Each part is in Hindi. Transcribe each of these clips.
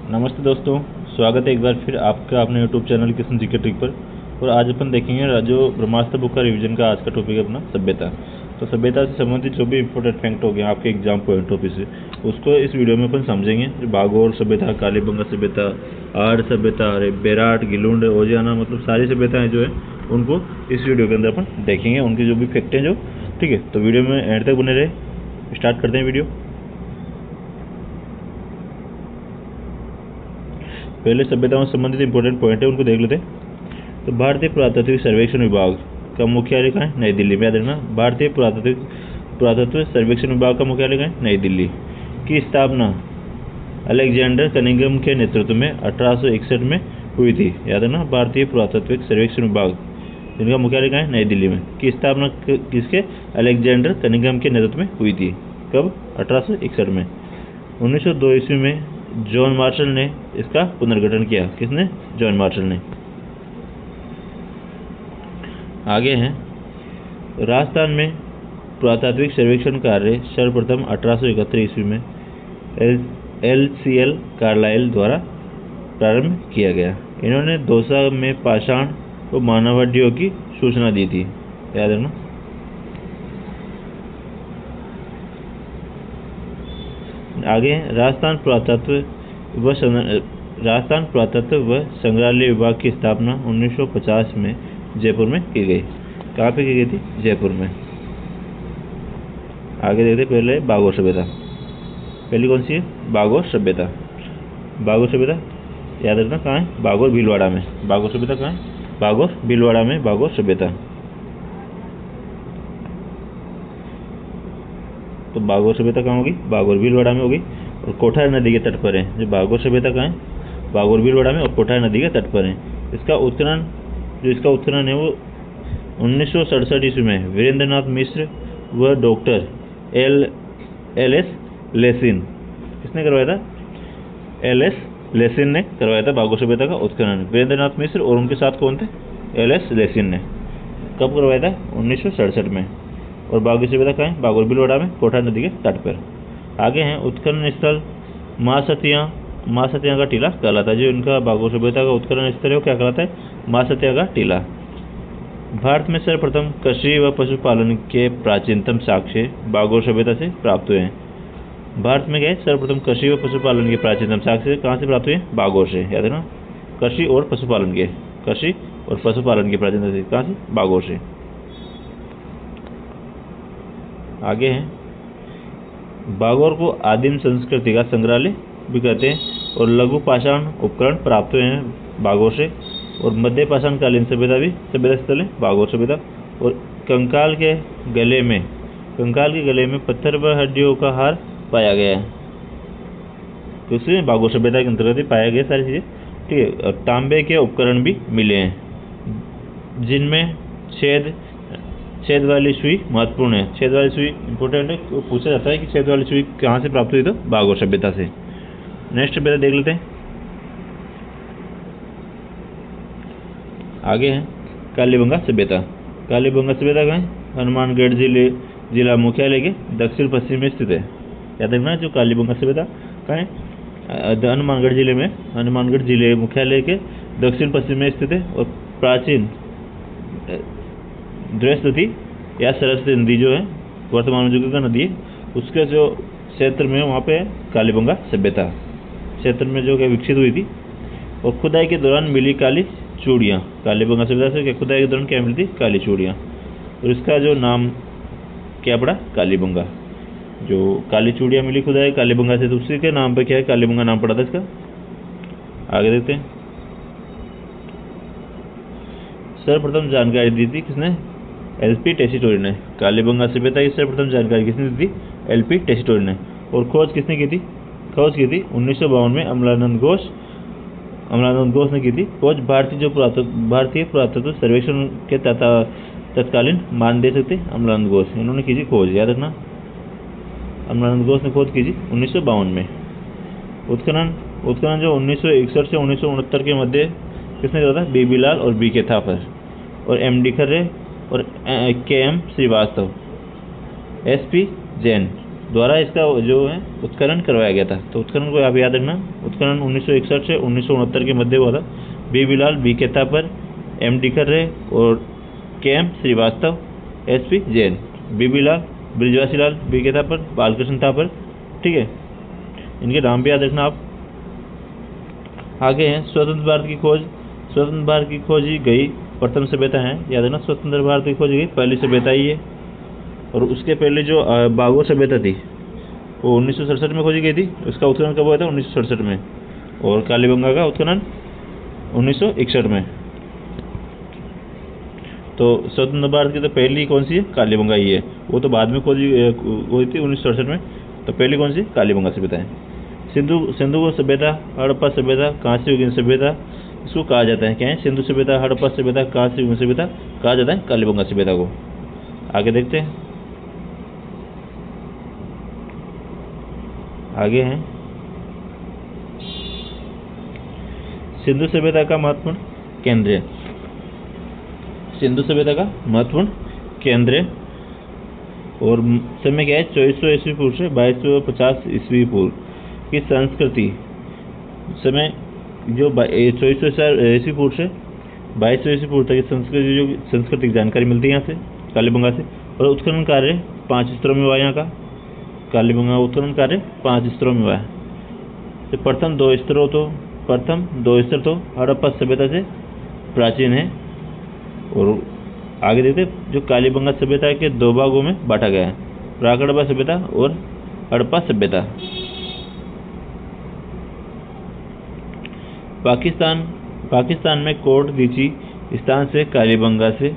नमस्ते दोस्तों, स्वागत है एक बार फिर आपका अपने यूट्यूब चैनल किशन जी के ट्रिक पर। और आज अपन देखेंगे जो ब्रह्मास्त्र बुक का रिवीजन का आज का टॉपिक है अपना सभ्यता। तो सभ्यता से संबंधित जो भी इंपॉर्टेंट फैक्ट हो गया आपके एग्जाम पॉइंट ऑफ व्यू से, उसको इस वीडियो में अपन समझेंगे। भागोर सभ्यता, कालीबंगा सभ्यता, आर्य सभ्यता, बेराट, गिलुंड, ओजियाना, मतलब सारी सभ्यताएँ जो है उनको इस वीडियो के अंदर अपन देखेंगे, उनके जो भी फैक्ट हैं जो। ठीक है, तो वीडियो में एंड तक बने रहे। स्टार्ट करते हैं वीडियो। पहले सभ्यताओं से संबंधित इंपॉर्टेंट पॉइंट है, उनको देख लेते हैं। तो भारतीय पुरातात्विक सर्वेक्षण विभाग का मुख्यालय कहाँ है? नई दिल्ली में। याद रखना, भारतीय पुरातत्व सर्वेक्षण विभाग का मुख्यालय कहाँ है? नई दिल्ली। की स्थापना अलेक्जेंडर कनिंघम के नेतृत्व में 1861 में हुई थी। याद रखना, भारतीय पुरातात्विक सर्वेक्षण विभाग जिनका मुख्यालय कहाँ है? नई दिल्ली में। की स्थापना किसके? अलेक्जेंडर कनिंघम के नेतृत्व में हुई थी। कब? 1861 में। 1902 ईस्वी में जॉन मार्शल ने इसका पुनर्गठन किया। किसने? जॉन मार्शल ने। आगे हैं, राजस्थान में पुरातात्विक सर्वेक्षण कार्य सर्वप्रथम 1871 ईस्वी में LCL कार्लाइल द्वारा प्रारंभ किया गया। इन्होंने दौसा में पाषाण व मानव हड्डियों की सूचना दी थी। याद रखना। आगे राजस्थान पुरातत्व व संग्रहालय विभाग की स्थापना 1950 में जयपुर में की गई। कहाँ पे की गई थी? जयपुर में। आगे देखते, पहले भागोर सभ्यता। पहली कौन सी है? भागोर सभ्यता। भागोर सभ्यता याद रखना कहाँ है? भागोर भीलवाड़ा में। भागोर सभ्यता कहाँ है? भागोर भीलवाड़ा में भागोर सभ्यता। तो भागोर सभ्यता कहाँ होगी? भागोर भीलवाड़ा में होगी और कोठार नदी के तट पर है। जो भागोर सभ्यता कहाँ है? भागोर भीलवाड़ा में और कोठार नदी के तट पर है। इसका उत्खनन है वो 1967 ईस्वी में वीरेंद्रनाथ मिश्र व डॉक्टर LS लेसिन। किसने करवाया था? LS लेसिन ने करवाया था भागोर सभ्यता का उत्खनन। वीरेंद्रनाथ मिश्र और उनके साथ कौन थे? LS लेसिन ने। कब करवाया था? 1967 में। और भागोर सभ्यता कहाँ है? भागोर भीलवाड़ा में कोठार नदी के तट पर। आगे हैं, उत्खनन स्थल माँ सतिया का टीला कहलाता है। जो इनका भागोर सभ्यता का उत्खनन स्थल है वो क्या कहलाता है? माँ सतिया का टीला। भारत में सर्वप्रथम कृषि व पशुपालन के प्राचीनतम साक्ष्य भागोर सभ्यता से प्राप्त हुए हैं। भारत में गए सर्वप्रथम कृषि व पशुपालन के प्राचीनतम साक्ष्य कहाँ से प्राप्त हुए? भागोर से। याद रखना, कृषि और पशुपालन के प्राचीनतम साक्ष्य कहाँ से? भागोर से। आगे हैं, भागोर को आदिम संस्कृति का संग्रहालय भी कहते हैं और लघु पाषाण उपकरण प्राप्त हुए हैं भागोर से। और मध्य पाषाणकालीन सभ्यता स्थल है भागोर सभ्यता। और कंकाल के गले में पत्थर व हड्डियों का हार पाया गया है। तो इसमें भागोर सभ्यता के अंतर्गत पाया गया सारी चीजें। ठीक है, और तांबे के उपकरण भी मिले हैं जिनमें छेद वाली सुई महत्वपूर्ण है। छेद वाली सुई इंपॉर्टेंट है, पूछा जाता है कि छेद वाली सुई कहाँ से प्राप्त हुई? तो भागोर सभ्यता से। नेक्स्ट सभ्यता देख लेते हैं। आगे है कालीबंगा सभ्यता। कालीबंगा सभ्यता कहाँ है? हनुमानगढ़ जिला मुख्यालय के दक्षिण पश्चिम में स्थित है। याद रखना, जो कालीबंगा सभ्यता कहाँ है? हनुमानगढ़ जिले में, हनुमानगढ़ जिले मुख्यालय के दक्षिण पश्चिम में स्थित है। और प्राचीन बृहस्पति या सरस्वती नदी जो है वर्तमान में जो नदी है उसके जो क्षेत्र में वहाँ पे कालीबंगा सभ्यता क्षेत्र में जो विकसित हुई थी। और खुदाई के दौरान मिली काली चूड़ियाँ, कालीबंगा सभ्यता से खुदाई के दौरान क्या मिली थी? काली चूड़ियाँ। और इसका जो नाम क्या पड़ा? कालीबंगा। जो काली चूड़ियाँ मिली खुदाई कालीबंगा से, तो उसी के नाम पे क्या है? कालीबंगा नाम पड़ा था इसका। आगे देखते हैं। सर्वप्रथम जानकारी दी थी किसने? LP टेसीटोरी ने। कालीबंगा सभ्यता की सर्वप्रथम जानकारी किसने दी थी? LP टेसीटोरी ने। और खोज किसने की थी? खोज की थी 1952 में अमलानंद घोष ने की थी खोज। भारतीय पुरातत्व सर्वेक्षण के तत्कालीन महानिदेशक थे अमलानंद घोष, इन्होंने की थी खोज। याद रखना, अमलानंद घोष ने खोज की थी 1952 में। उत्खनन जो 1961 से 1969 के मध्य किसने करा था? BB लाल और BK थापर और MD खर्रे और KM श्रीवास्तव, SP जैन द्वारा इसका जो है उत्खनन करवाया गया था। तो उत्खनन को आप याद रखना, उत्खनन 1961 से 1969 के मध्य हुआ था। B Bilal, B K Thapar, M D Kharre और K M Srivastava, S P Jain. B Bilal, Brijwasi Lal, B K Thapar, Balkrishna Thapar. ठीक है, इनके नाम भी याद रखना आप। आगे है स्वतंत्र भारत की खोज। स्वतंत्र भारत की खोजी गई प्रथम सभ्यता है, याद रखना, स्वतंत्र भारत की खोजी गई पहली सभ्यता ही है। और उसके पहले जो बागोर सभ्यता थी वो 1967 में खोजी गई थी। उसका उत्खनन कब हुआ था? 1967 में। और कालीबंगा का उत्खनन 1961 में। तो स्वतंत्र भारत की तो पहली कौन सी है? कालीबंगा ही है। वो तो बाद में खोजी हुई थी 1967 में। तो पहली कौन सी? कालीबंगा सभ्यता है। सिंधु सभ्यता, हड़प्पा सभ्यता, कांस्य युगीन सभ्यता इसको कहा जाता है। क्या है? सिंधु सभ्यता, हड़प्पा सभ्यता, कांस्य युगीन सभ्यता कहा जाता है कालीबंगा सभ्यता को। आगे देखते हैं। आगे हैं सिंधु सभ्यता का महत्वपूर्ण केंद्र। सिंधु सभ्यता का महत्वपूर्ण केंद्र और समय क्या है? 2400 ईस्वी पूर्व से 2250 ईस्वी पूर्व की संस्कृति। समय जो 2400 ईस्वी पूर्व से 2200 ईस्वी पूर्व तक की संस्कृति, जो संस्कृति की जानकारी मिलती है यहाँ से कालीबंगा से। और उत्खनन कार्य 5 स्तरों में हुआ यहाँ का। कालीबंगा उत्खनन कार्य 5 स्तरों में हुआ है। तो प्रथम दो स्तर तो हड़प्पा सभ्यता से प्राचीन है। और आगे देखते जो कालीबंगा सभ्यता के 2 भागों में बांटा गया है, प्राक हड़प्पा सभ्यता और हड़प्पा सभ्यता। पाकिस्तान में कोट दीची स्थान से कालीबंगा से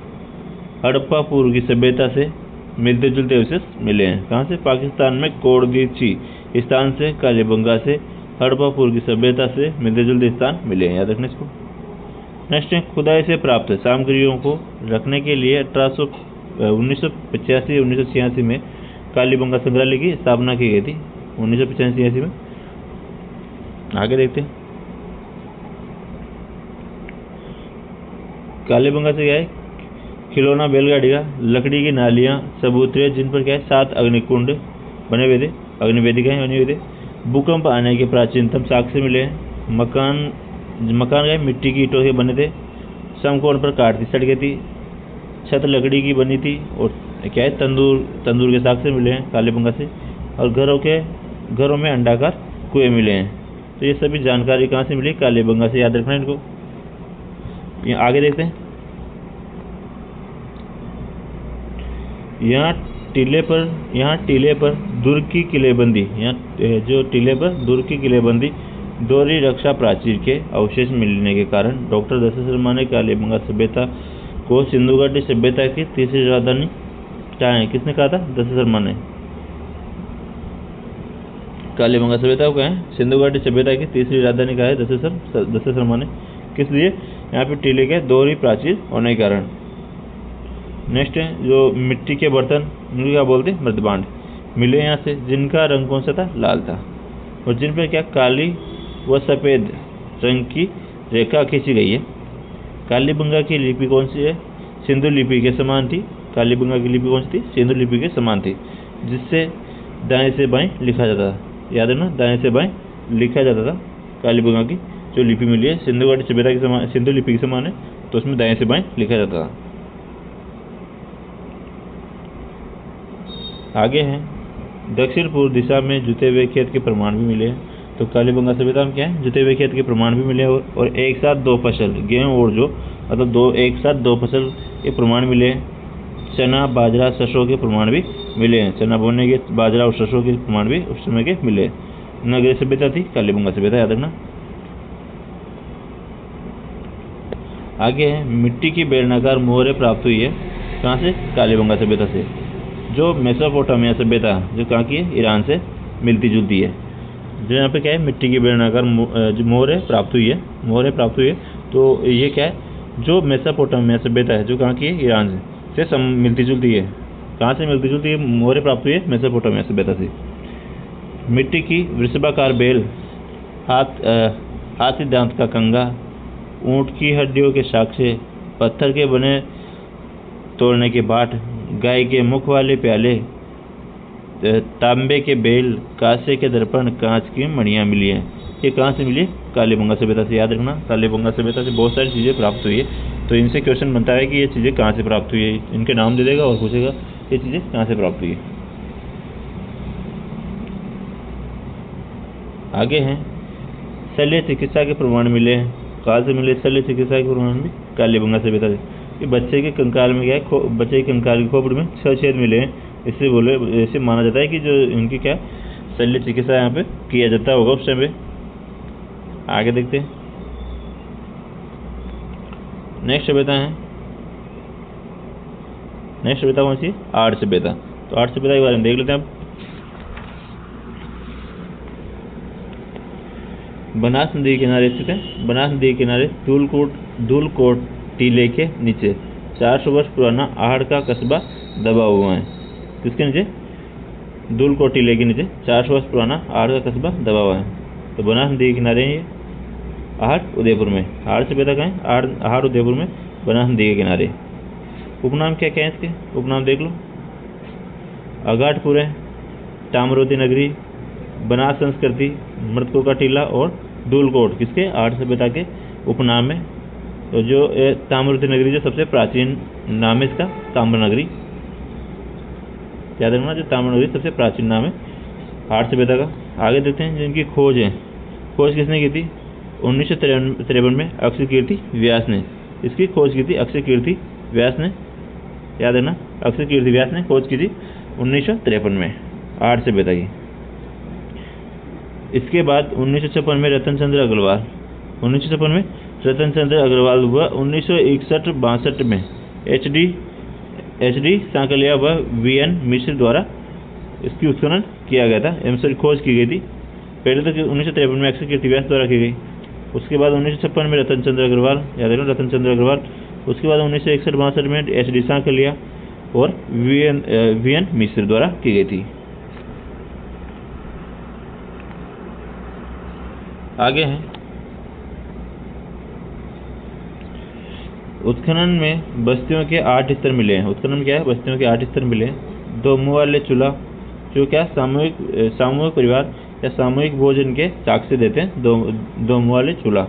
हड़प्पा पूर्व की सभ्यता से मिलते जुलते अवशेष मिले हैं। कहाँ से? पाकिस्तान में कोटदीची स्थान से कालीबंगा से हड़प्पा पूर्व की सभ्यता से मिलते जुलते स्थान मिले हैं, याद रखना इसको। नेक्स्ट है खुदाई से प्राप्त सामग्रियों को रखने के लिए 1985-1986 में कालीबंगा संग्रहालय की स्थापना की गई थी। 1985-86 में। आगे देखते हैं। कालीबंगा से क्या है? खिलौना बैलगाड़ी का, लकड़ी की नालियाँ, सबूतरे जिन पर क्या है 7 अग्निकुंड बने हुए थे, अग्निवेदिकाएं बनी हुई थे। भूकंप आने के प्राचीनतम साक्ष्य मिले हैं। मकान क्या मिट्टी की ईंटों के बने थे। समकोण पर काट की सड़कें थी। छत लकड़ी की बनी थी। और क्या है तंदूर के साक्ष्य मिले हैं कालीबंगा से। और घरों में अंडाकार कुएं मिले हैं। तो ये सभी जानकारी कहाँ से मिली? कालीबंगा से, याद रखना इनको। आगे देखते हैं। यहाँ टीले पर दुर्ग की किलेबंदी, दोहरी रक्षा प्राचीर के अवशेष मिलने के कारण डॉक्टर दशरथ शर्मा ने कालीबंगा सभ्यता को सिंधु घाटी सभ्यता की तीसरी राजधानी कहा है। किसने कहा था? दशरथ शर्मा ने। कालीबंगा सभ्यता को है सिंधु घाटी सभ्यता की तीसरी राजधानी कहा है दशरथ शर्मा ने। किस लिए? यहाँ पे टीले के दोहरी प्राचीर होने के कारण। नेक्स्ट है जो मिट्टी के बर्तन, उनको क्या बोलते हैं? मृदभांड मिले यहाँ से, जिनका रंग कौन सा था? लाल था। और जिन पर क्या काली व सफ़ेद रंग की रेखा खींची गई है। कालीबंगा की लिपि कौन सी है? सिंधु लिपि के समान थी। कालीबंगा की लिपि कौन सी थी? सिंधु लिपि के समान थी, जिससे दाएं से बाएं लिखा जाता था। याद रखना, दाएं से बाएं लिखा जाता था। कालीबंगा की जो लिपि मिली है सिंधु घाटी सभ्यता के समान, सिंधु लिपि के समान है, तो उसमें दाएं से बाएं लिखा जाता था। आगे हैं दक्षिण पूर्व दिशा में जुते हुए खेत के प्रमाण भी मिले हैं। तो कालीबंगा सभ्यता में क्या है? जुते हुए खेत के प्रमाण भी मिले और एक साथ 2 फसल गेहूँ और जो मतलब एक साथ 2 फसल के प्रमाण मिले हैं। चना, बाजरा, सरसों के प्रमाण भी मिले हैं। चना बोने के, बाजरा और सरसों के प्रमाण भी उस समय के मिले हैं। नगरीय सभ्यता थी कालीबंगा सभ्यता, याद रखना। आगे है मिट्टी की बेलनाकार मोहरें प्राप्त हुई है। कहाँ से? कालीबंगा सभ्यता से। जो मेसोपोटामिया सभ्यता जो कहाँ की है? ईरान से मिलती जुलती है। जो यहाँ पे क्या है? मिट्टी की बेलनाकार मोहरें प्राप्त हुई है। तो ये क्या है? जो मेसोपोटामिया सभ्यता है जो कहाँ की है? ईरान से मिलती जुलती है। कहाँ से मिलती जुलती है? मोहरें प्राप्त हुई है मेसोपोटामिया सभ्यता से। मिट्टी की वृषभाकार बेल, हाथी दांत का कंगा, ऊँट की हड्डियों के साक्ष्य, पत्थर के बने तोड़ने के बाट, गाय के मुख वाले प्याले, तांबे के बेल, कांसे के दर्पण, कांच की मणियाँ मिली हैं। ये कहाँ से मिली? कालीबंगा सभ्यता से। याद रखना, कालीबंगा सभ्यता से बहुत सारी चीज़ें प्राप्त हुई है। तो इनसे क्वेश्चन बनता है कि ये चीज़ें कहाँ से प्राप्त हुई है, इनके नाम दे देगा और पूछेगा ये चीज़ें कहाँ से प्राप्त हुई है। आगे हैं शल्य चिकित्सा के प्रमाण मिले हैं। कहाँ से मिले शल्य चिकित्सा के प्रमाण भी? कालीबंगा सभ्यता से। कि बच्चे के कंकाल में क्या है, बच्चे के कंकाल की खोपड़ी में 6 छेद मिले हैं। इससे माना जाता है कि जो इनकी क्या शल्य चिकित्सा यहाँ पे किया जाता होगा उस टाइम पे। आगे देखते हैं नेक्स्ट सभ्यता है। नेक्स्ट सभ्यता कौन सी? आर्य सभ्यता। तो आर्य सभ्यता के बारे में देख लेते हैं अब। बनास नदी के किनारे स्थित है। बनास नदी के किनारे धूलकोट टीले के नीचे 400 वर्ष पुराना आहड़ का कस्बा दबा हुआ है। किसके नीचे? धूलकोट टीले के नीचे 400 वर्ष पुराना आहड़ का कस्बा दबा हुआ है। तो बनास नदी के किनारे ये आहड़ उदयपुर में। आर्य सभ्यता का है आहड़ उदयपुर में, बनास नदी के किनारे। उपनाम क्या क्या है इसके? उपनाम देख लो। अगाटपुर है, ताम्रवती नगरी, बनास संस्कृति, मृतकों का टीला और धूलकोट किसके? आर्य सभ्यता के उपनाम है। तो जो ताम्रवती नगरी जो सबसे प्राचीन नाम है इसका, ताम्र नगरी। याद रखना, जो ताम्र नगरी सबसे प्राचीन नाम है आर्य सभ्यता का। आगे देखते हैं जिनकी खोज है। खोज किसने की थी? 1953 में अक्षय कीर्ति व्यास ने इसकी खोज की थी। अक्षय कीर्ति व्यास ने, याद रखना, अक्षय कीर्ति व्यास ने खोज की थी 1953 में आर्य सभ्यता की। इसके बाद 1956 में रतन चंद्र अग्रवाल। 1956 में रतन चंद्र अग्रवाल हुआ। 1961-62 में एच डी सांकलिया व वी.एन. मिश्र द्वारा इसकी उत्खनन किया गया था, एवं खोज की गई थी। पहले तो 1953 में अक्षय कीर्ति व्यास द्वारा की गई। उसके बाद 1956 में रतन चंद्र अग्रवाल, याद रखना, रतन चंद्र अग्रवाल। उसके बाद 1961-62 में एच.डी. सांकलिया और वी.एन. मिश्र द्वारा की गई थी। आगे हैं उत्खनन में बस्तियों के 8 स्तर मिले हैं। उत्खनन में क्या है? बस्तियों के 8 स्तर मिले हैं। 2 मुँह वाले चूल्हा, जो क्या सामूहिक परिवार या सामूहिक भोजन के साक्ष्य देते हैं। 2 मुँह वाले चूल्हा।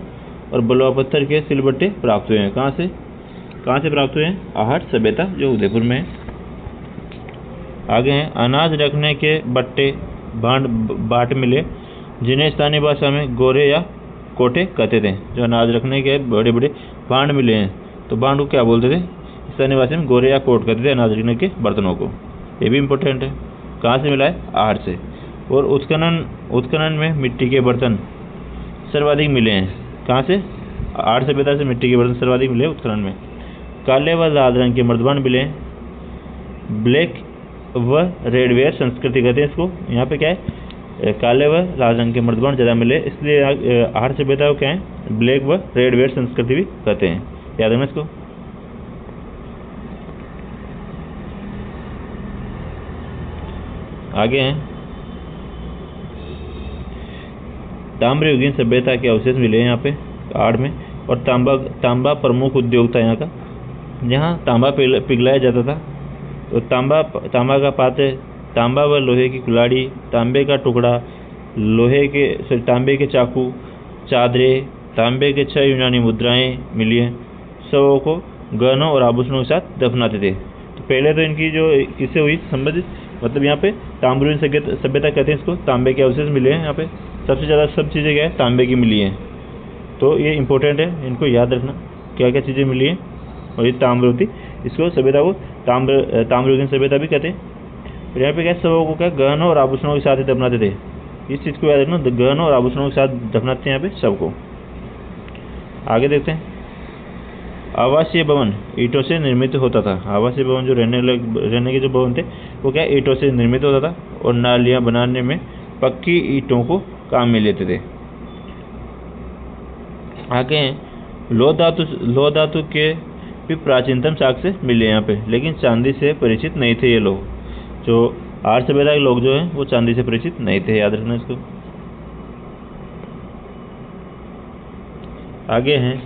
और बलुआ पत्थर के सिलबट्टे प्राप्त हुए हैं। कहाँ से प्राप्त हुए हैं? आहड़ सभ्यता जो उदयपुर में है। आगे हैं अनाज रखने के बट्टे बाट मिले, जिन्हें स्थानीय भाषा में गोरे या कोठे कहते थे। जो अनाज रखने के बड़े बड़े भांड मिले हैं, तो भांड को क्या बोलते थे? स्थानीय भाषा में गोरे या कोट कहते थे अनाज रखने के बर्तनों को। ये भी इम्पोर्टेंट है। कहाँ से मिला है? आहड़ से। और उत्खनन में मिट्टी के बर्तन सर्वाधिक मिले हैं। कहाँ से? आर्य सभ्यता से मिट्टी के बर्तन सर्वाधिक मिले उत्खनन में। काले व लाल रंग के मर्दबान मिले हैं। ब्लैक व रेडवेयर संस्कृति कहते हैं इसको। यहाँ पे क्या है? काले व लाल रंग के मर्दबान ज़्यादा मिले, इसलिए आहड़ सभ्यता को क्या है? ब्लैक व रेडवेयर संस्कृति भी कहते हैं। याद रखना इसको। आगे हैं ताम्रयुगीन सभ्यता के अवशेष मिले हैं यहाँ पे आहड़ में। और तांबा प्रमुख उद्योग था यहाँ का। यहाँ तांबा पिघलाया जाता था। तो तांबा का पात्र, तांबा व लोहे की कुल्हाड़ी, तांबे का टुकड़ा, तांबे के चाकू, चादरें, तांबे के 6 यूनानी मुद्राएं मिली हैं। शवों को गहनों और आभूषणों के साथ दफनाते थे। तो पहले तो इनकी जो किससे हुई संबंधित, मतलब यहाँ पे ताम्रयुगीन सभ्यता कहते हैं इसको। तांबे के अवशेष मिले हैं यहाँ पे। सबसे ज़्यादा सब चीज़ें क्या है? तांबे की मिली हैं। तो ये इंपॉर्टेंट है, इनको याद रखना क्या क्या चीज़ें मिली हैं। और ये ताम्रवती, इसको सभ्यता को ताम्रयुगीन सभ्यता भी कहते हैं। और यहाँ पे क्या शवों को क्या गहनों और आभूषणों के साथ ही दफनाते थे। इस चीज़ को याद रखना, गहनों और आभूषणों के साथ दफनाते हैं यहाँ पे शव को। आगे देखते हैं आवासीय भवन ईंटों से निर्मित होता था। आवासीय भवन जो रहने के जो भवन थे वो क्या ईंटों से निर्मित होता था। और नालियाँ बनाने में पक्की ईंटों को काम में लेते थे। आगे हैं लोह धातु के भी प्राचीनतम साक्ष्य मिले यहाँ पे, लेकिन चांदी से परिचित नहीं थे ये लोग। जो आर्य सभ्यता के लोग जो हैं वो चांदी से परिचित नहीं थे। याद रखना इसको। आगे हैं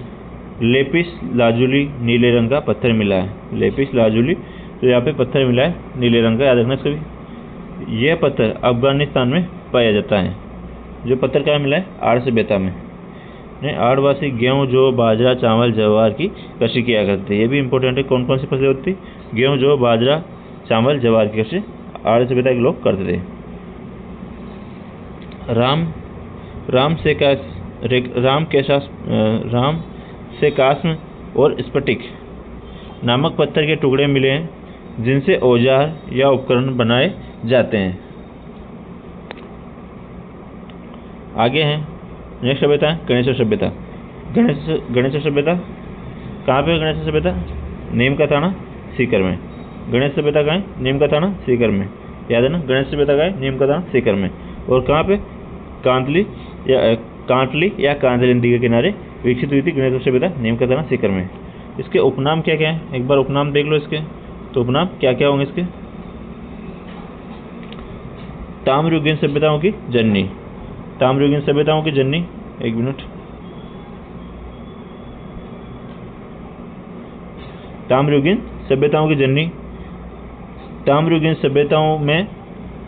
लेपिस लाजुली नीले रंग का पत्थर मिला है। लेपिस लाजुली तो यहाँ पे पत्थर मिला है नीले रंग का। याद रखना इसको भी। यह पत्थर अफगानिस्तान में पाया जाता है। जो पत्थर कहाँ मिला है? आड़ सभ्यता में। आड़वासी गेहूँ, जौ, बाजरा, चावल, ज्वार की कृषि किया करते थे। ये भी इंपॉर्टेंट है। कौन कौन सी फसलें होती? गेहूँ, जौ, बाजरा, चावल, ज्वार की कृषि आर्य सभ्यता के लोग करते थे। राम से कास्म और स्फटिक नामक पत्थर के टुकड़े मिले हैं जिनसे औजार या उपकरण बनाए जाते हैं। आगे हैं नेक्स्ट सभ्यता है गणेश सभ्यता। गणेश सभ्यता कहाँ पे? गणेश सभ्यता नीम का थाना सीकर में। गणेश सभ्यता कहाँ है? नीम का थाना सीकर में। याद है ना? गणेश सभ्यता कहाँ है? नीम का थाना सीकर में। और कहाँ पे? कांतली या कांतली नदी के किनारे विकसित हुई थी गणेश सभ्यता, नीम का थाना सीकर में। इसके उपनाम क्या क्या है? एक बार उपनाम देख लो इसके। तो उपनाम क्या क्या होंगे इसके? ताम्रयुगीन सभ्यताओं की जननी। ताम्रयुगीन सभ्यताओं की जननी, एक मिनट। ताम्रयुगीन सभ्यताओं की जननी। ताम्रयुगीन सभ्यताओं में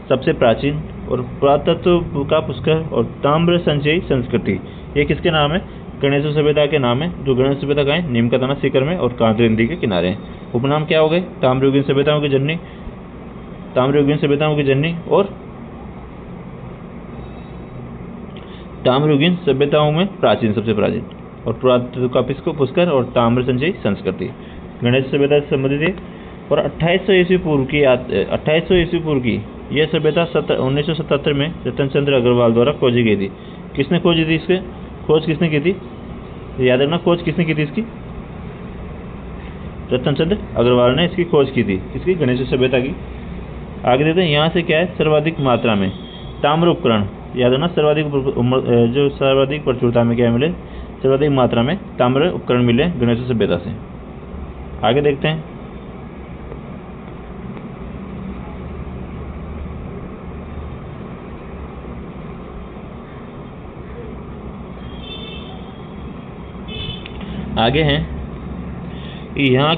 सबसे प्राचीन और पुरातत्व का पुष्कर और ताम्र संचयी संस्कृति, ये किसके नाम है? गणेश सभ्यता के नाम है। जो गणेश सभ्यता का है नीम का थाना सीकर में और कांतली नदी के किनारे हैं। उपनाम क्या हो गए? ताम्रयुगीन सभ्यताओं की जननी, ताम्रयुगीन सभ्यताओं की जननी और ताम्रयुगीन सभ्यताओं में प्राचीन, सबसे प्राचीन और पुरातत्व का पुष्कर और ताम्र संचयी संस्कृति गणेश सभ्यता से संबंधित है। और 2800 ईस्वी पूर्व की यह सभ्यता 1977 में रतन चंद्र अग्रवाल द्वारा खोजी गई थी। किसने खोजी थी? इसके खोज किसने की थी? याद रखना, खोज किसने की थी इसकी? रतन चंद्र अग्रवाल ने इसकी खोज की थी। किसकी? गणेश सभ्यता की। आगे देखते हैं यहाँ से क्या है? सर्वाधिक मात्रा में ताम्र उपकरण। याद रखना, सर्वाधिक प्रचुरता में क्या मिले? सर्वाधिक मात्रा में ताम्र उपकरण मिले गणेश सभ्यता से। आगे देखते हैं। आगे हैं यहाँ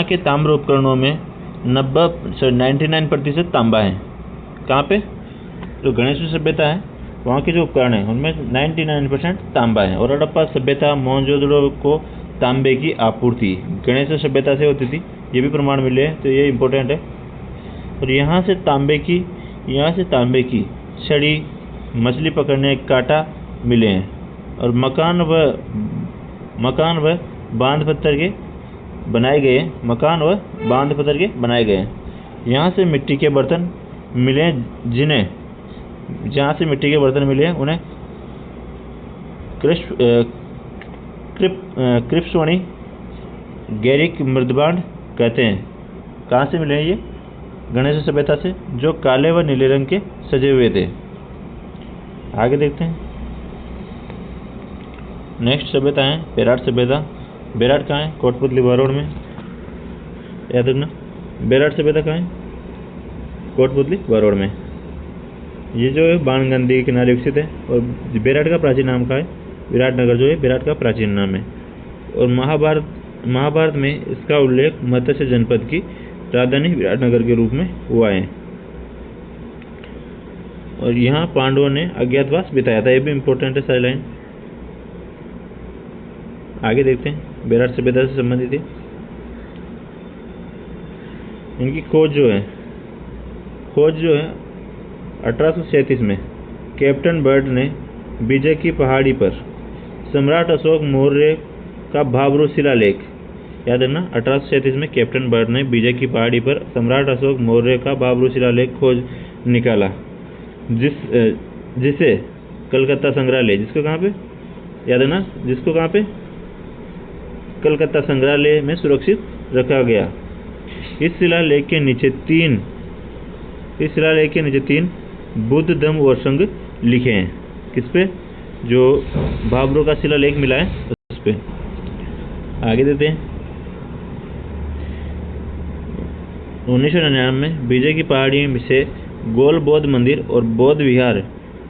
के ताम्र उपकरणों में 99% तांबा है। कहाँ पे? जो गणेश सभ्यता है वहाँ के जो उपकरण हैं उनमें 99% तांबा है। और हड़प्पा सभ्यता, मोहनजोदड़ो को तांबे की आपूर्ति गणेश सभ्यता से होती थी। ये भी प्रमाण मिले हैं, तो ये इम्पोर्टेंट है। और यहाँ से तांबे की छड़ी, मछली पकड़ने के कांटा मिले हैं। और मकान व बांध पत्थर के बनाए गए। यहाँ से मिट्टी के बर्तन मिले हैं उन्हें क्रिप्सवणी गैरिक मृदबांड कहते हैं। कहाँ से मिले हैं ये? गणेश सभ्यता से, जो काले व नीले रंग के सजे हुए थे। आगे देखते हैं। नेक्स्ट सभ्यता है बेराट सभ्यता। बेराट कहाँ है? कोटपुतली बारोड़ में। याद रखना, बेराट सभ्यता कहाँ है? कोटपुतली बारोड़ में। ये जो है बाणगंगा के किनारे विकसित है। और बेराट का प्राचीन नाम का है विराटनगर, जो है बेराट का प्राचीन नाम है। और महाभारत में इसका उल्लेख मत्स्य जनपद की राजधानी विराटनगर के रूप में हुआ है। और यहाँ पांडवों ने अज्ञातवास बिताया था। ये भी इम्पोर्टेंट है सारी लाइन। आगे देखते हैं। बेराट सभ्यता से संबंधित है। इनकी खोज जो है 1837 में कैप्टन बर्ड ने विजय की पहाड़ी पर सम्राट अशोक मौर्य का भाब्रू शिलालेख, याद रखना, 1837 में कैप्टन बर्ड ने विजय की पहाड़ी पर सम्राट अशोक मौर्य का भाब्रू शिलालेख खोज निकाला, जिसे कलकत्ता संग्रहालय, जिसको कहाँ पे? याद रखना, जिसको कहाँ पे? कलकत्ता संग्रहालय में सुरक्षित रखा गया। इस शिलालेख के नीचे तीन बुद्ध धम्म और संघ लिखे हैं। किस पे? जो भाब्रू का शिलालेख मिला है उस पे। आगे देते हैं। 1999 में विजय की पहाड़ी से गोल बौद्ध मंदिर और बौद्ध विहार,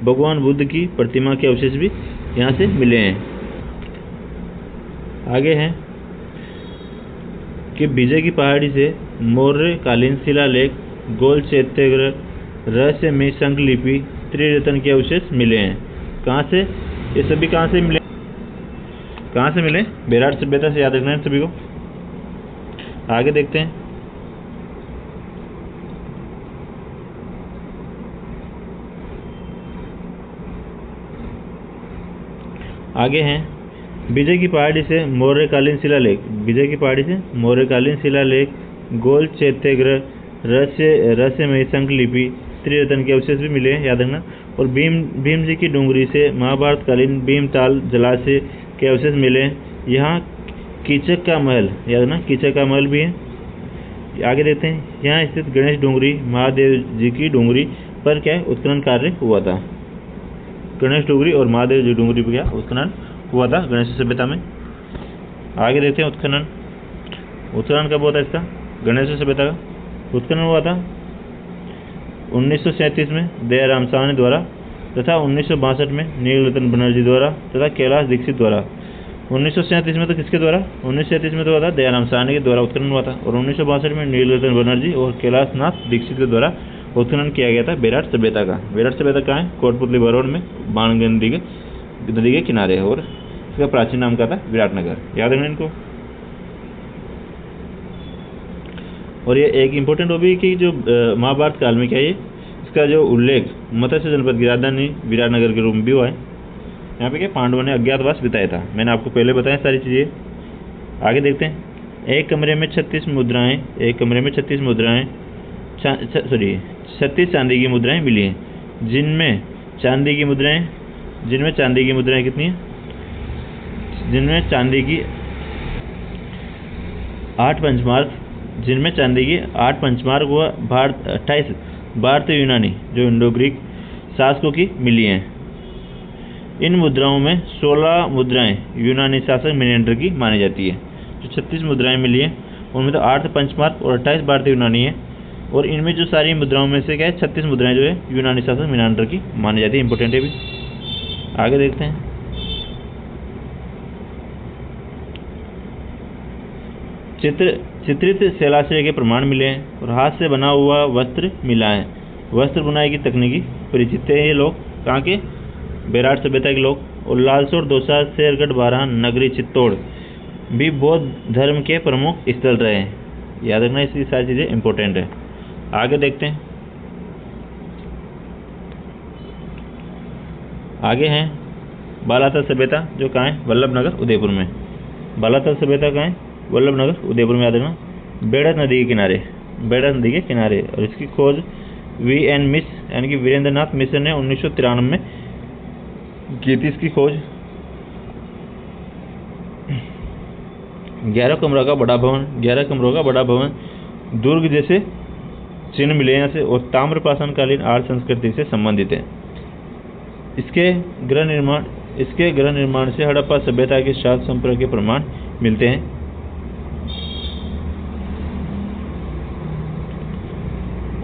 भगवान बुद्ध की प्रतिमा के अवशेष भी यहाँ से मिले हैं। आगे हैं कि विजय की पहाड़ी से मौर्य कालीन शिलालेख, गोल चैत्यगृह, रहस्य में संख लिपि त्रिरत्न के अवशेष मिले हैं। कहाँ से? ये सभी कहाँ से मिले? कहाँ से मिले? बेराट सभ्यता से, याद रखना है सभी को। आगे देखते हैं। आगे हैं विजय की पहाड़ी से मौर्यकालीन शिलालेख। विजय की पहाड़ी से मौर्यकालीन शिलालेख, गोल चैत्यग्रह, रहस्यमयी संख लिपि, त्रिरत्न के अवशेष भी मिले हैं, याद रखना। और भीम जी की डूंगरी से महाभारतकालीन भीमताल जलाशय के अवशेष मिले हैं। यहाँ कीचक का महल, याद रखना, कीचक का महल भी है। आगे देखते हैं। यहाँ स्थित गणेश डूंगरी, महादेव जी की डूंगरी पर क्या है उत्खनन कार्य हुआ था। गणेश डूंगरी और महादेव जी डूंगरी पर क्या उत्खनन हुआ था गणेश सभ्यता में। आगे देखते हैं उत्खनन। उत्खनन कब हुआ था इसका? गणेश सभ्यता का उत्खनन हुआ था 1937 में दयाराम साहनी द्वारा तथा 1962 में नीलरतन बनर्जी द्वारा तथा कैलाश दीक्षित द्वारा। 1937 में तो किसके द्वारा? 1937 में तो हुआ था दयाराम साहनी के द्वारा उत्खनन हुआ था, और 1962 में नीलरतन बनर्जी और कैलाशनाथ दीक्षित के द्वारा उत्खनन किया गया था बेराट सभ्यता का। बेराट सभ्यता कहाँ है? कोटपुतली बरौन में, बाणगंगा नदी के किनारे है, और इसका प्राचीन नाम क्या था? विराटनगर। याद रखना इनको। और ये एक इम्पोर्टेंट वो भी कि जो महाभारत काल में क्या है इसका जो उल्लेख मत्स्य जनपद की राजधानी विराटनगर के रूप में भी हुआ है। यहाँ पे क्या पांडवों ने अज्ञातवास बिताया था, मैंने आपको पहले बताया सारी चीज़ें। आगे देखते हैं। एक कमरे में 36 मुद्राएं, 36 चांदी की मुद्राएं मिली हैं, जिनमें चांदी की मुद्राएं कितनी हैं? जिनमें चांदी की 8 पंचमार्क, व 28 भारतीय यूनानी जो इंडो ग्रीक शासकों की मिली हैं। इन मुद्राओं में 16 मुद्राएं यूनानी शासक मिनेंडर की मानी जाती है। जो 36 मुद्राएं मिली हैं उनमें तो 8 पंचमार्क और 28 भारतीय यूनानी है, और इनमें जो सारी मुद्राओं में से क्या है 36 मुद्राएं जो है यूनानी शासक मिनेंडर की मानी जाती है। इंपॉर्टेंट है भी। आगे देखते हैं। चित्रित शैलाश्रय के प्रमाण मिले हैं, और हाथ से बना हुआ वस्त्र मिला है। वस्त्र बुनाई की तकनीकी परिचित है ये लोग। कहाँ के? बेराट सभ्यता के लोग। और लालसोर, दौसा, शेरगढ़, बारह, नगरी, चित्तौड़ भी बौद्ध धर्म के प्रमुख स्थल रहे हैं। याद रखना, इसकी सारी चीज़ें इंपॉर्टेंट है। आगे देखते हैं। आगे हैं बालातल सभ्यता, जो कहाँ है? वल्लभनगर उदयपुर में। बालातल सभ्यता कहाँ है? वल्लभनगर उदयपुर में। याद रखना, बेड़त नदी के किनारे। और इसकी खोज V.N. मिस यानी कि वीरेंद्रनाथ मिश्र ने 1993 में की थी। इसकी खोज 11 कमरों का बड़ा भवन, दुर्ग जैसे चिन्ह मिले यहाँ से, और ताम्रपाषाणकालीन आर्य संस्कृति से संबंधित है। इसके गृह निर्माण से हड़प्पा सभ्यता के शाक्त संपर्क के प्रमाण मिलते हैं।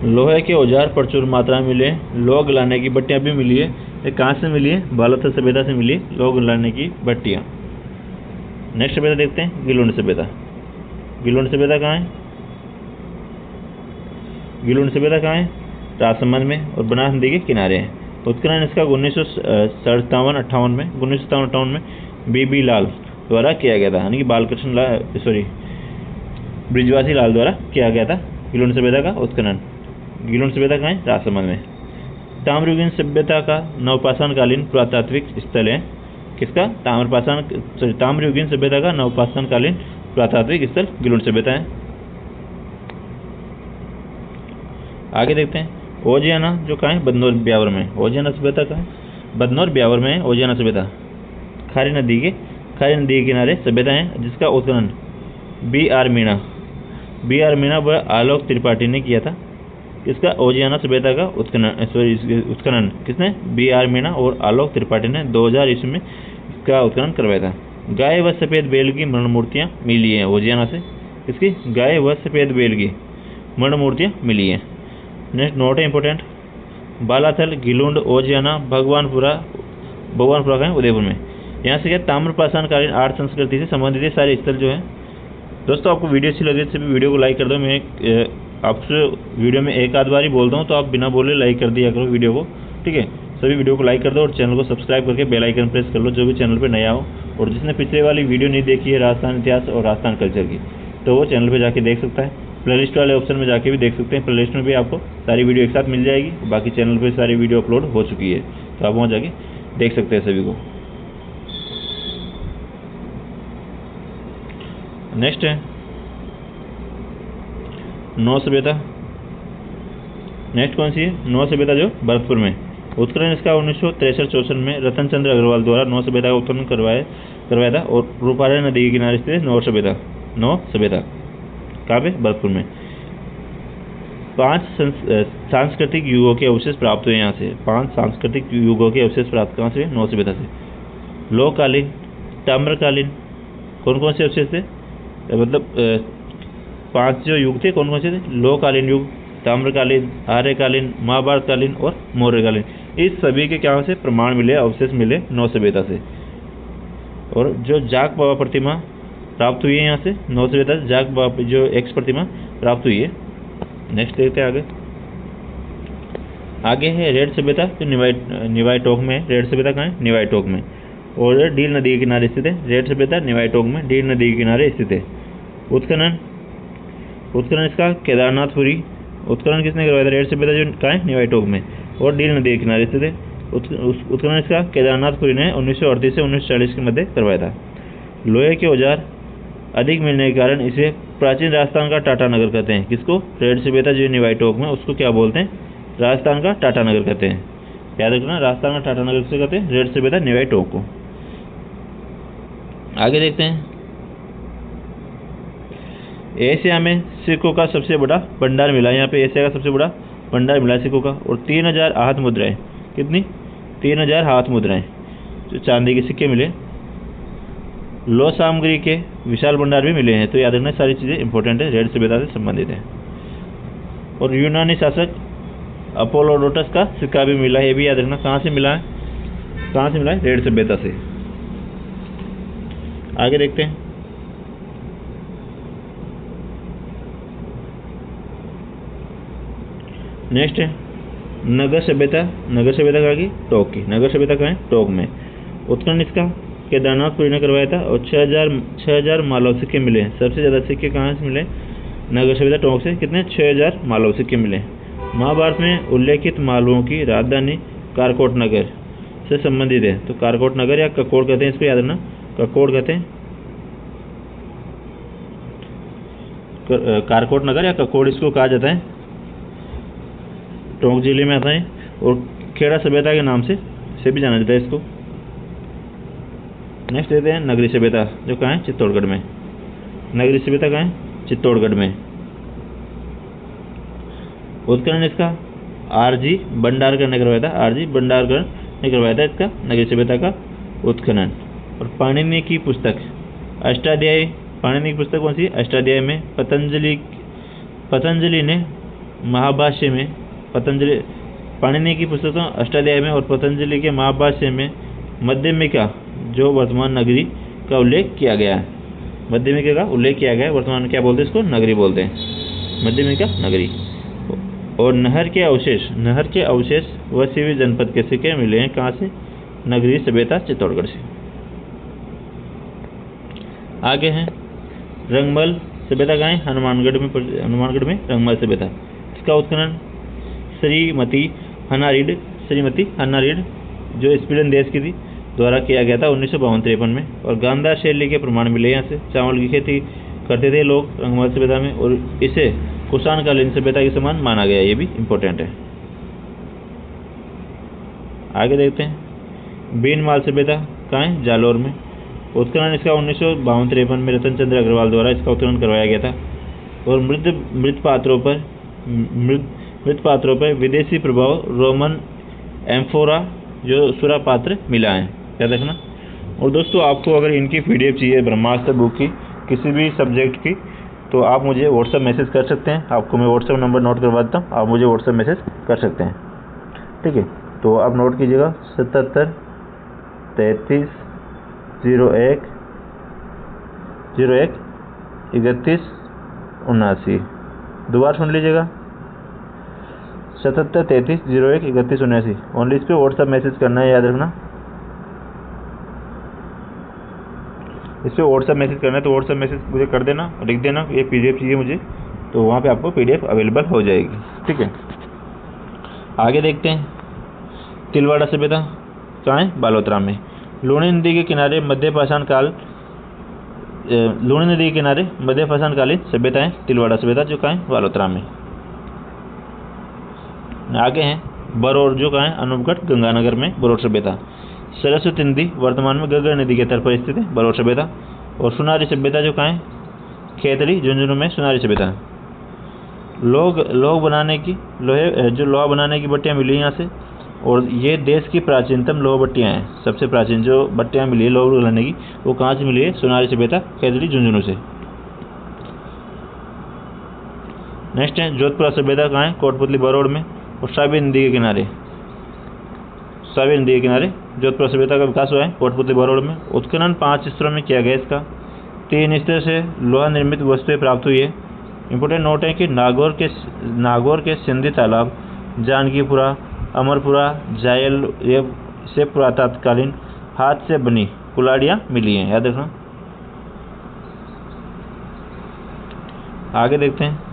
लोहे के औजार प्रचुर मात्रा में मिले। लोह गलाने की भट्टियां भी मिली है। ये कहाँ से मिली है? बालातल सभ्यता से मिली है लोह गलाने की भट्टियां। नेक्स्ट सभ्यता देखते हैं, गिलोंड सभ्यता। गिलोंड सभ्यता कहाँ है? राजसमंद में और बनास नदी के किनारे है। उत्खनन इसका 1957-58 में B.B. लाल द्वारा किया गया था, यानी कि ब्रिजवासी लाल द्वारा किया गया था गिलोंड सभ्यता का उत्खनन। गिलोंड सभ्यता कहाँ है? राजसमंद में। ताम्रयुगीन सभ्यता का नवपाषाणकालीन पुरातात्विक स्थल है। किसका? ताम्रयुगीन सभ्यता का नवपाषाणकालीन पुरातात्विक स्थल गिलोंड सभ्यता है। आगे देखते हैं। ओजियाना, जो कहाँ है? बदनौर ब्यावर में। ओजियाना सभ्यता कहाँ है? बदनौर ब्यावर में है ओजियाना सभ्यता। खारी नदी के किनारे सभ्यता है, जिसका उत्खनन B.R. मीणा व आलोक त्रिपाठी ने किया था। इसका ओजियाना सभ्यता का उत्खनन किसने? B.R. मीणा और आलोक त्रिपाठी ने 2000 ईस्वी में इसका उत्खनन करवाया था। गाय व सफेद बैल की मरण मूर्तियाँ मिली हैं ओजियाना से। इसकी गाय व सफेद बैल की मरण मूर्तियाँ मिली हैं। नेक्स्ट नोट है इंपॉर्टेंट। बालाथल, गिलोंड, ओजियाना, भगवानपुरा का है उदयपुर में। यहाँ से क्या ताम्रपाषाणकालीन आर्य संस्कृति से संबंधित सारे स्थल जो है। दोस्तों, आपको वीडियो अच्छी लगे तो वीडियो को लाइक कर दो। मैं आपसे वीडियो में एक आध बार ही बोलता हूँ, तो आप बिना बोले लाइक कर दिया करो वीडियो को, ठीक है। सभी वीडियो को लाइक कर दो और चैनल को सब्सक्राइब करके बेल आइकन प्रेस कर लो, जो भी चैनल पे नया हो। और जिसने पिछले वाली वीडियो नहीं देखी है राजस्थान इतिहास और राजस्थान कल्चर की, तो वो चैनल पे जाके देख सकता है। प्लेलिस्ट वाले ऑप्शन में जाके भी देख सकते हैं, प्लेलिस्ट में भी आपको सारी वीडियो एक साथ मिल जाएगी। बाकी चैनल पे सारी वीडियो अपलोड हो चुकी है, तो आप वहाँ जाके देख सकते हैं सभी को। नेक्स्ट है नौ सभ्यता। नेक्स्ट कौन सी है? नौ सभ्यता, जो भरतपुर में उत्खनन इसका 1963-64 में रतन चंद्र अग्रवाल द्वारा नौ सभ्यता का उत्खनन करवाया था। और रूपारा नदी के किनारे स्थित नौ सभ्यता कहाँ पे? भरतपुर में। 5 सांस्कृतिक युगों के अवशेष प्राप्त हुए यहाँ से। 5 सांस्कृतिक युगों के अवशेष प्राप्त कहाँ से? नौ सभ्यता से। लोहकालीन, ताम्रकालीन, कौन कौन से अवशेष थे? मतलब 5 जो युग थे कौन कौन से थे? लोहकालीन युग, ताम्रकालीन, आर्यकालीन, महाभारतकालीन और मौर्यकालीन। इस सभी के क्या से प्रमाण मिले, अवशेष मिले नौ सभ्यता से। और जो जाग बाबा प्रतिमा प्राप्त हुई है यहाँ से नौ सभ्यता से, जाग बाबा जो एक्स प्रतिमा प्राप्त हुई है। नेक्स्ट देखते हैं आगे है रेड सभ्यता, जो निवाई टोक में। रेड सभ्यता कहाँ है? निवाई टोक में। और डील नदी के किनारे स्थित है। रेड सभ्यता निवाई टोक में, डील नदी के किनारे स्थित है। उत्खनन इसका केदारनाथपुरी। उत्खनन किसने करवाया था? रेड सभ्यता जो कहाँ है? निवाई टोक में और डील नदी के किनारे स्थित है। उत्खनन इसका केदारनाथपुरी ने 1938 से 1940 के मध्य करवाया था। लोहे के औजार अधिक मिलने के कारण इसे प्राचीन राजस्थान का टाटा नगर कहते हैं। किसको? रेड सभ्यता जो निवाई टोक में, उसको क्या बोलते हैं? राजस्थान का टाटा नगर कहते हैं। याद रखना, राजस्थान का टाटा नगर से कहते हैं रेड सभ्यता निवाई टोक को। आगे देखते हैं। एशिया में सिक्कों का सबसे बड़ा भंडार मिला। यहाँ पे एशिया का सबसे बड़ा भंडार मिला सिक्कों का। और 3000 हाथ मुद्राएं। कितनी? 3000 हाथ मुद्राएं जो चांदी के सिक्के मिले। लो सामग्री के विशाल भंडार भी मिले हैं। तो याद रखना, सारी चीज़ें इंपॉर्टेंट है, रेड सभ्यता से संबंधित है। और यूनानी शासक अपोलोडोटस का सिक्का भी मिला है, ये भी याद रखना। कहाँ से मिला है? कहाँ से मिला है? रेड सभ्यता से। आगे देखते हैं। नेक्स्ट है नगर सभ्यता। नगर सभ्यता कहाँ की? टोक की। नगर सभ्यता कहाँ है? टोक में। उत्खनन इसका केदारनाथपुरी ने करवाया था। और 6000 मालव सिक्के मिले हैं। सबसे ज़्यादा सिक्के कहाँ से मिले? नगर सभ्यता टोक से। कितने? 6000 मालव सिक्के मिले। महाभारत में उल्लेखित मालवों की राजधानी कारकोट नगर से संबंधित है। तो कारकोट नगर या ककोड़ कहते हैं इसको, याद रखना, ककोड़ कहते हैं। कारकोट नगर या ककोड़ इसको कहा जाता है, टोंक जिले में आता है। और खेड़ा सभ्यता के नाम से भी जाना जाता है इसको। नेक्स्ट देखते हैं नगरी सभ्यता, जो कहाँ है? चित्तौड़गढ़ में। नगरी सभ्यता कहाँ है? चित्तौड़गढ़ में। उत्खनन इसका आरजी भंडारकर ने करवाया था। आरजी भंडारकर ने करवाया था इसका नगरी सभ्यता का उत्खनन। और पाणिनि की पुस्तक अष्टाध्यायी। पाणिनि की पुस्तक कौन सी? अष्टाध्यायी में पतंजलि ने महाभाष्य में पाणिनि की पुस्तक अष्टाध्यायी में और पतंजलि के महाभाष्य में मध्यमिका, जो वर्तमान नगरी का उल्लेख किया गया है। मध्यमिका का उल्लेख किया गया है। वर्तमान क्या बोलते हैं इसको? नगरी बोलते हैं, मध्यमिका नगरी। और नहर के अवशेष व सीवी जनपद के सिक्के मिले हैं। कहाँ से? नगरी सभ्यता चित्तौड़गढ़ से। आगे हैं रंगमल सभ्यता कहाँ है? हनुमानगढ़ में रंगमल सभ्यता। इसका उत्खनन श्रीमती हन्ना रीड जो स्वीडन देश की थी द्वारा किया गया था 1952-53 में। और गांधार शैली के प्रमाण मिले यहाँ से। चावल की खेती करते थे लोग रंगमल सभ्यता में, और इसे कुषाणकालीन सभ्यता के समान माना गया। ये भी इम्पोर्टेंट है। आगे देखते हैं बीनमाल सभ्यता कहाँ है? जालौर में। उत्खनन इसका 1952-53 में रतन चंद्र अग्रवाल द्वारा इसका उत्खनन करवाया गया था। और मृत पात्रों पर विदेशी प्रभाव रोमन एम्फोरा जो सुरा पात्र मिला है, याद रखना। और दोस्तों, आपको अगर इनकी PDF चाहिए ब्रह्मास्त्र बुक की, किसी भी सब्जेक्ट की, तो आप मुझे व्हाट्सएप मैसेज कर सकते हैं। आपको मैं व्हाट्सएप नंबर नोट करवा देता हूँ, आप मुझे व्हाट्सएप मैसेज कर सकते हैं, ठीक है। तो आप नोट कीजिएगा 77 33 01 31 79। दोबारा सुन लीजिएगा, 77 33 01 31 79। ओनली इस पर व्हाट्सअप मैसेज करना है, याद रखना। इस पर व्हाट्सअप मैसेज करना है तो व्हाट्सअप मैसेज मुझे कर देना, लिख देना ये PDF चाहिए मुझे, तो वहाँ पे आपको PDF अवेलेबल हो जाएगी। ठीक है, आगे देखते हैं। तिलवाड़ा सभ्यता कहाँ है? बालोतरा में। लूणी नदी के किनारे मध्य पाषाण कालीन सभ्यताएं, तिलवाड़ा सभ्यता जो कहाँ है? बालोतरा में। आगे हैं बरौर जो कहाँ है? अनूपगढ़ गंगानगर में बरौर सभ्यता। सरस्वती नदी वर्तमान में घग्गर नदी के तट पर स्थित है, बरौर सभ्यता। और सुनारी सभ्यता जो कहाँ है? खेतड़ी झुंझुनू में सुनारी सभ्यता। लोहा बनाने की भट्टियाँ मिली यहाँ से, और ये देश की प्राचीनतम लोहा भट्टियाँ हैं। सबसे प्राचीन जो भट्टियाँ मिली है लोहा बनाने की, वो कहाँ से मिली है? सुनारी सभ्यता खेतड़ी झुंझुनू से। नेक्स्ट है जोधपुरा सभ्यता कहाँ है? कोटपुतली बरौड़ में। और सावी नदी के किनारे जोधपुरा सभ्यता का विकास हुआ है, कोटपुतली बरौड़ में। उत्खनन 5 स्तरों में किया गया इसका। 3 स्तर से लोहा निर्मित वस्तुएं प्राप्त हुई है। इंपॉर्टेंट नोट है कि नागौर के सिंधी तालाब, जानकीपुरा, अमरपुरा, जायल ये से पुरातत्कालीन हाथ से बनी कुल्हाड़ियाँ मिली हैं, याद रखना। आगे देखते हैं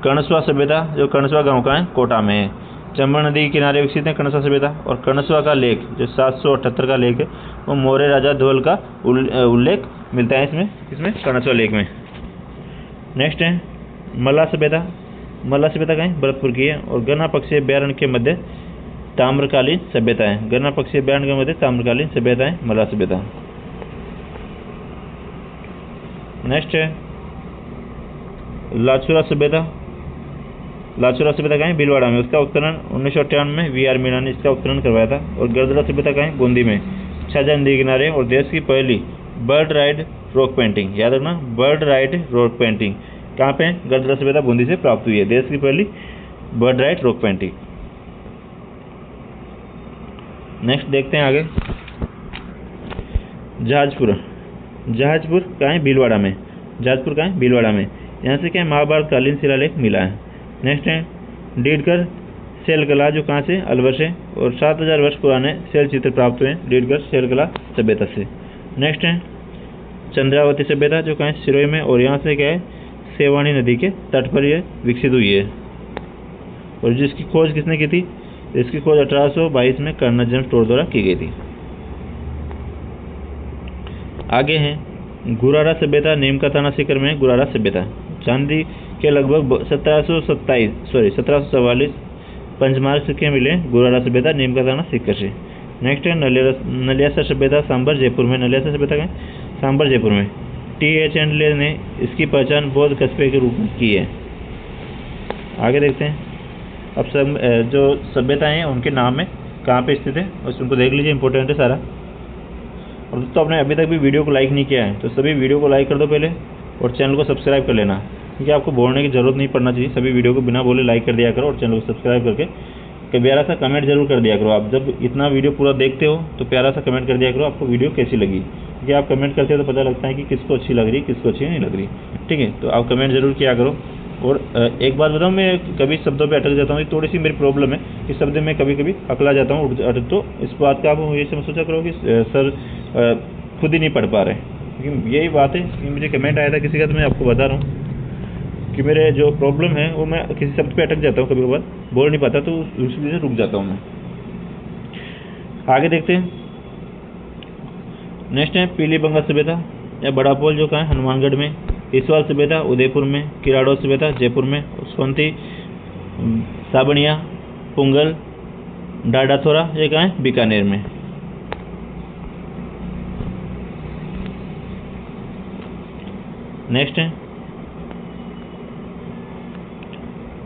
कर्णसवा सभ्यता, जो कर्णसवा गांव का है, कोटा में है। चंबल नदी के किनारे विकसित है कर्णसवा सभ्यता। और कर्णसवा का लेख जो 778 का लेख है, वो मौर्य राजा धवल का उल्लेख मिलता है इसमें कर्णसवा लेख में। नेक्स्ट है मल्ला सभ्यता। मल्ला सभ्यता कहीं भरतपुर की है। और गणना पक्षीय अभ्यारण्य के मध्य ताम्रकालीन सभ्यताएं, गणना पक्षीय अभ्यारण्य के मध्य ताम्रकालीन सभ्यताएं, मल्ला सभ्यता। नेक्स्ट है लाचुरा सभ्यता। लाचुरा सभ्यता कहीं भीलवाड़ा में। उसका उत्खनन 1998 में VR मीणा ने इसका उत्खनन करवाया था। और गर्दला सभ्यता कहीं बूंदी में, छाजा नदी किनारे। और देश की पहली बर्ड राइड रॉक पेंटिंग, याद रखना, बर्ड राइड रॉक पेंटिंग कहाँ पे? गर्दला सभ्यता बूंदी से प्राप्त हुई है, देश की पहली bird ride rock painting. Next देखते हैं आगे जहाजपुर कहाँ है? भीलवाड़ा में। जहाजपुर कहाँ है? भीलवाड़ा में। यहाँ से क्या है? महाभारत कालीन शिलालेख मिला है। नेक्स्ट है डीडगर शैलकला जो कहाँ से? अलवर से। और 7000 वर्ष पुराने शैल चित्र प्राप्त हुए हैं डीडगर शैलकला सभ्यता से। नेक्स्ट है चंद्रावती सभ्यता जो कहाँ है? सिरोही में। और यहाँ से क्या है? सेवानी नदी के तट पर यह विकसित हुई है। और जिसकी खोज किसने की थी? इसकी खोज 1822 में कर्नल जेम्स टोर द्वारा की गई थी। आगे हैं गुरारा सभ्यता, नीम का थाना सीकर में गुरारा सभ्यता। चांदी के लगभग 1744 पंचमार्क सिक्के मिले गुरारा सभ्यता, नीम का थाना सीकर से। नेक्स्ट है नलियासर सभ्यता, सांबर जयपुर में। नलियासर सभ्यता का सांबर जयपुर में। TH एंडले ने इसकी पहचान बौद्ध कस्बे के रूप में की है। आगे देखते हैं अब सब जो सभ्यताएं हैं उनके नाम है कहाँ पे स्थित है, बस उनको देख लीजिए, इंपॉर्टेंट है सारा। और दोस्तों आपने अभी तक भी वीडियो को लाइक नहीं किया है तो सभी वीडियो को लाइक कर दो पहले, और चैनल को सब्सक्राइब कर लेना, क्योंकि आपको बोलने की जरूरत नहीं पड़ना चाहिए। सभी वीडियो को बिना बोले लाइक कर दिया करो और चैनल को सब्सक्राइब करके प्यारा सा कमेंट जरूर कर दिया करो। आप जब इतना वीडियो पूरा देखते हो तो प्यारा सा कमेंट कर दिया करो आपको वीडियो कैसी लगी, क्योंकि आप कमेंट करते हो तो पता लगता है कि किसको अच्छी लग रही किसको अच्छी नहीं लग रही। ठीक है, तो आप कमेंट जरूर किया करो। और एक बात बताऊँ, मैं कभी शब्दों पे अटक जाता हूँ, थोड़ी सी मेरी प्रॉब्लम है, इस शब्द में कभी कभी अकला जाता हूँ, तो इस बात का आप ये सोचा करो कि सर खुद ही नहीं पढ़ पा रहे, क्योंकि यही बात है कि मुझे कमेंट आया था किसी का, तो मैं आपको बता रहा हूँ कि मेरे जो प्रॉब्लम है वो मैं किसी शब्द पे अटक जाता हूँ, कभी कभार बोल नहीं पाता, तो उस वजह से रुक जाता हूँ मैं। आगे देखते हैं। नेक्स्ट है पीलीबंगा सभ्यता या बड़ा पोल जो कहाँ है? हनुमानगढ़ में। इसवाल सभ्यता उदयपुर में। किराड़ो सभ्यता जयपुर में। सोनती साबनिया पुंगल डाडाथोरा ये कहाँ है? बीकानेर में।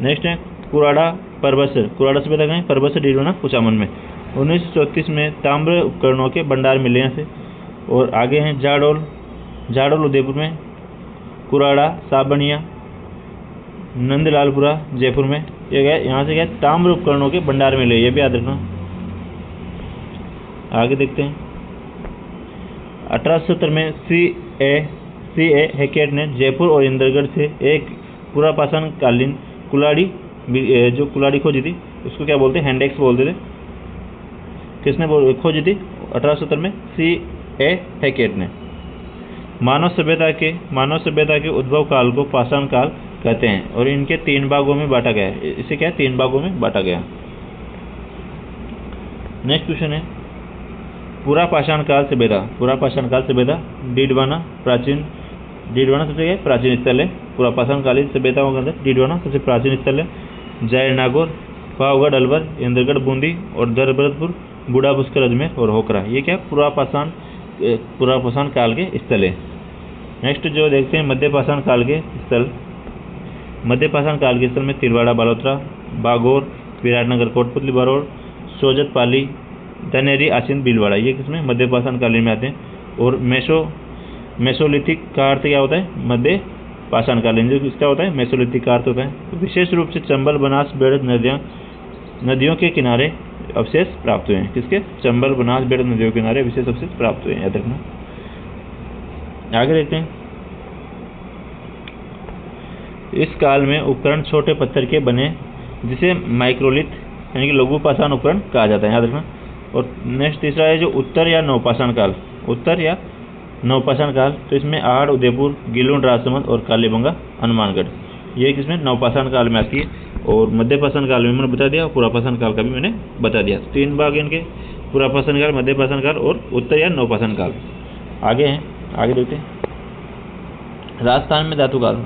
नेक्स्ट है कुराड़ा परबसर। कुराड़ा सभ्यता कहाँ है? परबसर डीडोना कुचामन में। 1934 में ताम्र उपकरणों के भंडार मिले यहाँ से। और आगे हैं जाडोल उदयपुर में। कुराड़ा साबनिया नंदलालपुरा जयपुर में। ये गए यहाँ से गए ताम्र उपकरणों के भंडार मिले, ये भी याद रखना। आगे देखते हैं। 1870 में C.A. हैकेट ने जयपुर और इंद्रगढ़ से एक पुरापाषाणकालीन कुल्हाड़ी जो कुल्हाड़ी खोजी थी उसको क्या बोलते हैं, हैंड एक्स बोलते थे। किसने खोजी थी 1870 में? C.A. हैकेट ने। मानव सभ्यता के उद्भव काल को पाषाण काल कहते हैं और इनके 3 भागों में बांटा गया है। इसे क्या है, 3 भागों में बांटा गया। नेक्स्ट क्वेश्चन है पुरापाषाण काल सभ्यता डीडवाना सबसे प्राचीन स्थल है। पुरापाषाण कालीन सभ्यताओं के अंदर डीडवाना सबसे प्राचीन स्थल है। जयनागौर, पावगढ़ अलवर, इंद्रगढ़ बूंदी और दरबरतपुर, बूढ़ा पुष्कर अजमेर और होकरा, ये क्या पुरापाषाण काल के स्थल है। नेक्स्ट जो देखते हैं मध्यपाषाण काल के स्थल। मध्यपाषाण काल के स्थल में तिलवाड़ा बालोतरा, बागोर, विराटनगर कोटपुतली बरौर, सोजत पाली, धनेरी आसीन भीलवाड़ा, ये किसमें मध्यपाषाण कालीन में आते हैं। और मेसोलिथिक का अर्थ क्या होता है, मध्य पाषाण कालीन, जो किसका होता है, मेसोलिथिक का अर्थ होता है। तो विशेष रूप से चंबल, बनास, बेड़द नदियों के किनारे अवशेष प्राप्त हुए हैं। किसके? चंबल, बनास, बेड़द नदियों के किनारे विशेष अवशेष प्राप्त हुए हैं, याद रखना। आगे देखते हैं। इस काल में उपकरण छोटे पत्थर के बने जिसे माइक्रोलिथ यानी कि लघु पाषाण उपकरण कहा जाता है, याद रखना। और नेक्स्ट तीसरा है जो उत्तर या नवपाषाण काल। तो इसमें आहड़, उदयपुर, गिलुंड, राजसमंद और कालीबंगा, हनुमानगढ़, ये किसमें नवपाषाण काल में आती है। और मध्यपाषाण काल में मैंने बता दिया, पुरापाषाण काल का भी मैंने बता दिया। 3 भाग इनके, पुरापाषाण काल, मध्यपाषाण काल और उत्तर या नवपाषाण काल। आगे देखते हैं राजस्थान में धातु काल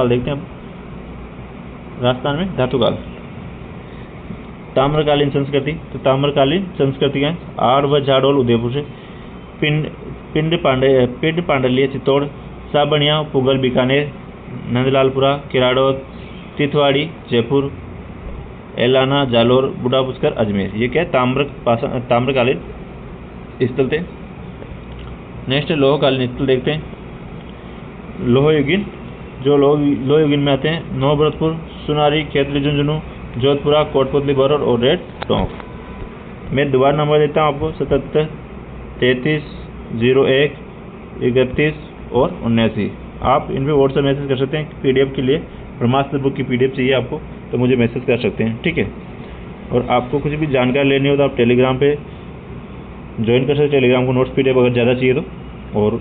देखते हैं अब। राजस्थान में धातु काल ताम्रकालीन संस्कृति। तो ताम्रकालीन संस्कृति का आड़ व झाड़ोल उदयपुर से, पिंड पांडलिय चित्तौड़, साबनिया पुगल बीकानेर, नंदलालपुरा किराड़ौद, तिथवाड़ी जयपुर, एलाना जालोर, बूढ़ा पुष्कर अजमेर, ये क्या है ताम्रकालीन स्थल थे। नेक्स्ट लोहकालीन स्थल देखते हैं। लोहयुगीन में आते हैं नवभरतपुर, सुनारी, खेतरी, झुंझुनू, जोधपुरा, कोटपुतली बरौर और रेड टोंक। मैं दोबारा नंबर देता हूँ आपको 77, 33, 01, 31 और 79। आप इन पर व्हाट्सएप मैसेज कर सकते हैं। PDF के लिए ब्रह्मास्त्र बुक की PDF चाहिए आपको तो मुझे मैसेज कर सकते हैं, ठीक है। और आपको कुछ भी जानकारी लेनी हो तो आप टेलीग्राम पे ज्वाइन कर सकते हैं। टेलीग्राम को नोट्स PDF अगर ज़्यादा चाहिए तो, और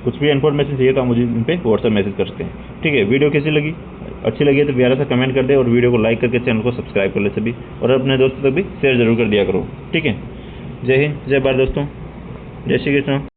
कुछ भी इन्फॉर्मेशन चाहिए तो आप मुझे इन पे व्हाट्सएप मैसेज कर सकते हैं, ठीक है। वीडियो कैसी लगी, अच्छी लगी तो प्यारा सा कमेंट कर दे और वीडियो को लाइक करके चैनल को सब्सक्राइब कर ले सभी, और अपने दोस्तों तक भी शेयर जरूर कर दिया करो, ठीक है। जय हिंद, जय भारत दोस्तों, जय श्री कृष्ण।